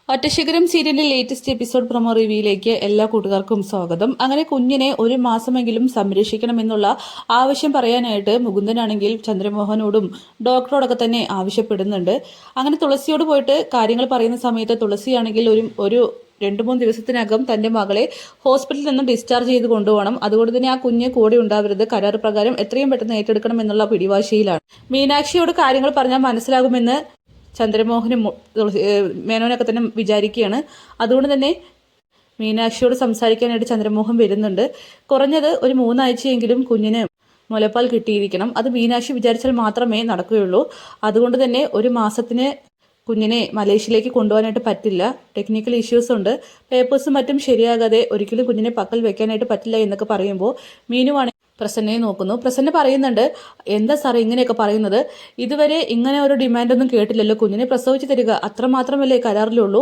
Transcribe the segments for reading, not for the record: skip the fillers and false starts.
ഒറ്റശിഖരം സീരിയലിന്റെ latest episode promo റിവ്യൂയിലേക്ക് എല്ലാ കൂട്ടുകാർക്കും സ്വാഗതം. അങ്ങനെ കുഞ്ഞിനെ ഒരു മാസമെങ്കിലും സംരക്ഷിക്കണമെന്നുള്ള ആവശ്യം പറയാനായിട്ട് മുകുന്ദനാണെങ്കിൽ ചന്ദ്രമോഹനോടും ഡോക്ടറോടൊക്കെ തന്നെ ആവശ്യപ്പെടുന്നുണ്ട്. അങ്ങനെ തുളസിയോട് പോയിട്ട് കാര്യങ്ങൾ പറയുന്ന സമയത്ത് തുളസിയാണെങ്കിൽ ഒരു 2-3 ദിവസത്തിനകം തന്റെ മകളെ ഹോസ്പിറ്റലിൽ നിന്ന് ഡിസ്ചാർജ് ചെയ്ത് കൊണ്ടുപോകണം. അതുകൊണ്ട് തന്നെ ആ കുഞ്ഞ് കൂടെ ഉണ്ടാവരുത്, കരാർ പ്രകാരം എത്രയും പെട്ടെന്ന് ഏറ്റെടുക്കണം എന്നുള്ള പിടിവാശിയിലാണ്. മീനാക്ഷിയോട് കാര്യങ്ങൾ പറഞ്ഞാൽ മനസ്സിലാകുമെന്ന് ചന്ദ്രമോഹനും മേനോനൊക്കെ തന്നെ വിചാരിക്കുകയാണ്. അതുകൊണ്ട് തന്നെ മീനാക്ഷിയോട് സംസാരിക്കാനായിട്ട് ചന്ദ്രമോഹൻ വരുന്നുണ്ട്. കുറഞ്ഞത് ഒരു 3 ആഴ്ചയെങ്കിലും കുഞ്ഞിന് മുലപ്പാൽ കിട്ടിയിരിക്കണം. അത് മീനാക്ഷി വിചാരിച്ചാൽ മാത്രമേ നടക്കുകയുള്ളൂ. അതുകൊണ്ട് തന്നെ ഒരു മാസത്തിന് കുഞ്ഞിനെ മലേഷ്യയിലേക്ക് കൊണ്ടുപോകാനായിട്ട് പറ്റില്ല. ടെക്നിക്കൽ ഇഷ്യൂസ് ഉണ്ട്. പേപ്പേഴ്സും മറ്റും ശരിയാകാതെ ഒരിക്കലും കുഞ്ഞിനെ പക്കൽ വെക്കാനായിട്ട് പറ്റില്ല എന്നൊക്കെ പറയുമ്പോൾ മീനുവാണ് പ്രസന്നയെ നോക്കുന്നു. പ്രസന്ന പറയുന്നുണ്ട്, എന്താ സാറേ ഇങ്ങനെയൊക്കെ പറയുന്നത്? ഇതുവരെ ഇങ്ങനെ ഒരു ഡിമാൻഡൊന്നും കേട്ടില്ലല്ലോ. കുഞ്ഞിനെ പ്രസവിച്ച് തരിക അത്രമാത്രമല്ലേ കരാറിലുള്ളൂ.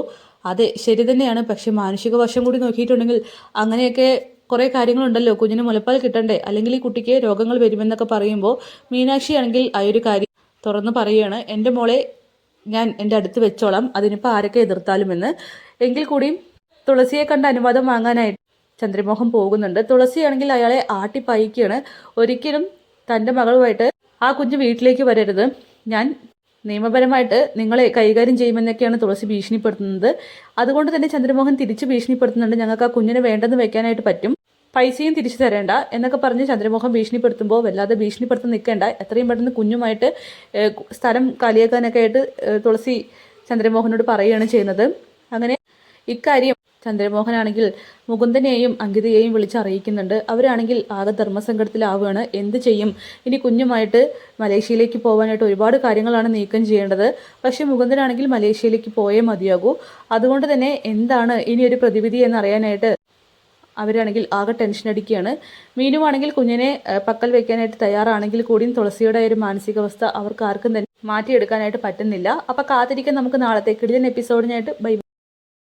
അതെ ശരി തന്നെയാണ്, പക്ഷെ മാനസിക വശം കൂടി നോക്കിയിട്ടുണ്ടെങ്കിൽ അങ്ങനെയൊക്കെ കുറേ കാര്യങ്ങളുണ്ടല്ലോ. കുഞ്ഞിന് മുലപ്പാൽ കിട്ടണ്ടേ, അല്ലെങ്കിൽ ഈ കുട്ടിക്ക് രോഗങ്ങൾ വരുമെന്നൊക്കെ പറയുമ്പോൾ മീനാക്ഷി ആണെങ്കിൽ ആ ഒരു കാര്യം തുറന്ന് പറയുകയാണ്. എൻ്റെ മോളെ ഞാൻ എൻ്റെ അടുത്ത് വെച്ചോളാം, അതിനിപ്പോൾ ആരൊക്കെ എതിർത്താലുമെന്ന്. എങ്കിൽ കൂടിയും തുളസിയെ കണ്ട അനുവാദം വാങ്ങാനായിട്ട് ചന്ദ്രമോഹൻ പോകുന്നുണ്ട്. തുളസിയാണെങ്കിൽ അയാളെ ആട്ടിപ്പായിക്കുകയാണ്. ഒരിക്കലും തൻ്റെ മകളുമായിട്ട് ആ കുഞ്ഞ് വീട്ടിലേക്ക് വരരുത്, ഞാൻ നിയമപരമായിട്ട് നിങ്ങളെ കൈകാര്യം ചെയ്യുമെന്നൊക്കെയാണ് തുളസി ഭീഷണിപ്പെടുത്തുന്നത്. അതുകൊണ്ട് തന്നെ ചന്ദ്രമോഹൻ തിരിച്ച് ഭീഷണിപ്പെടുത്തുന്നുണ്ട്, ഞങ്ങൾക്ക് ആ കുഞ്ഞിനെ വേണ്ടെന്ന് വെക്കാനായിട്ട് പറ്റും, പൈസയും തിരിച്ചു തരേണ്ട എന്നൊക്കെ പറഞ്ഞ് ചന്ദ്രമോഹൻ ഭീഷണിപ്പെടുത്തുമ്പോൾ വല്ലാതെ ഭീഷണിപ്പെടുത്തി നിൽക്കേണ്ട, എത്രയും പെട്ടെന്ന് കുഞ്ഞുമായിട്ട് സ്ഥലം കാലിയാക്കാനൊക്കെ ആയിട്ട് തുളസി ചന്ദ്രമോഹനോട് പറയുകയാണ് ചെയ്യുന്നത്. അങ്ങനെ ഇക്കാര്യം ചന്ദ്രമോഹനാണെങ്കിൽ മുകുന്ദനെയും അങ്കിതയെയും വിളിച്ചറിയിക്കുന്നുണ്ട്. അവരാണെങ്കിൽ ആകെ ധർമ്മസങ്കടത്തിലാവുകയാണ്. എന്ത് ചെയ്യും ഇനി? കുഞ്ഞുമായിട്ട് മലേഷ്യയിലേക്ക് പോകാനായിട്ട് ഒരുപാട് കാര്യങ്ങളാണ് നീക്കം ചെയ്യേണ്ടത്. പക്ഷേ മുകുന്ദനാണെങ്കിൽ മലേഷ്യയിലേക്ക് പോയേ മതിയാകൂ. അതുകൊണ്ട് തന്നെ എന്താണ് ഇനി ഒരു പ്രതിവിധി എന്നറിയാനായിട്ട് അവരാണെങ്കിൽ ആകെ ടെൻഷൻ അടിക്കുകയാണ്. മീനുവാണെങ്കിൽ കുഞ്ഞിനെ പക്കൽ വെക്കാനായിട്ട് തയ്യാറാണെങ്കിൽ കൂടിയും തുളസിയുടെ ഒരു മാനസികാവസ്ഥ അവർക്ക് ആർക്കും തന്നെ മാറ്റിയെടുക്കാനായിട്ട് പറ്റുന്നില്ല. അപ്പം കാത്തിരിക്കാൻ നമുക്ക് നാളത്തെ കിടിലൻ എപ്പിസോഡിനായിട്ട്. ബൈ.